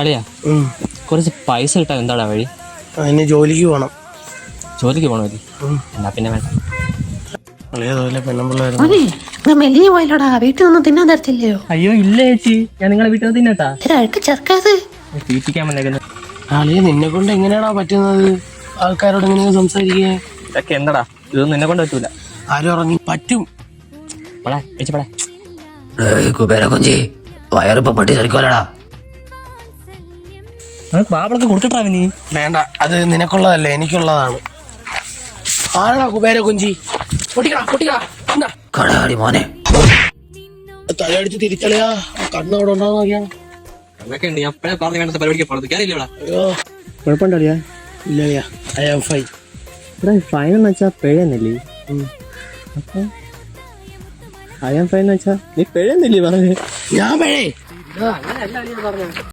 അളിയാ കുറച്ച് പൈസ കിട്ടാൻ എന്താടാ വഴി? അതിന് ജോലിക്ക് പോകണം. ജോലിക്ക് പോകണമല്ലേ? എന്നാ പിന്നെ വേണ്ട. മെലിഞ്ഞു പോയല്ലോടാ, വീട്ടിൽ ഒന്നും തിന്നാൻ തരത്തില്ലയോ? അയ്യോ ഇല്ല ചേച്ചി, ഞാൻ നിങ്ങളെ വീട്ടിൽ നിന്ന് തിന്നട്ടാ. ചെറുക്കാത് തീറ്റിക്കാൻ വന്നേക്കുന്നത്. അളിയ നിന്നെ കൊണ്ട് എങ്ങനെയാടാ പറ്റുന്നത്? ആൾക്കാരോട് എങ്ങനെയാ സംസാരിക്കേ? ഇതൊക്കെ എന്താടാ, ഇതൊന്നും നിന്നെ കൊണ്ട് പറ്റൂല. ആരും ഇറങ്ങി പറ്റും. കുബേരക്കുഞ്ചി വയറിപ്പോ പട്ടി ചരിക്കോലടാ. ബാബളൊക്കെ കൊടുത്തിട്ടാ നീ? വേണ്ട, അത് നിനക്കുള്ളതല്ലേ, എനിക്കുള്ളതാണ്. ആരാടാ കുബേര കുഞ്ചി? കടയാടി മോനെ, തലയടിച്ച് തിരിച്ചളയാ. കണ്ണവിടെ ഉണ്ടാവും നോക്കിയാ. കുഴപ്പമുണ്ടോ? ഇല്ലയാ, ഐ ആം ഫൈൻ. ഫൈൻ എന്ന് വെച്ചാ പിഴന്നല്ലേ? അപ്പൊ ഐ ആം ഫൈൻ എന്ന് വെച്ചാ നീ പിഴന്നല്ലേ പറഞ്ഞേ? ഞാൻ പിഴേ.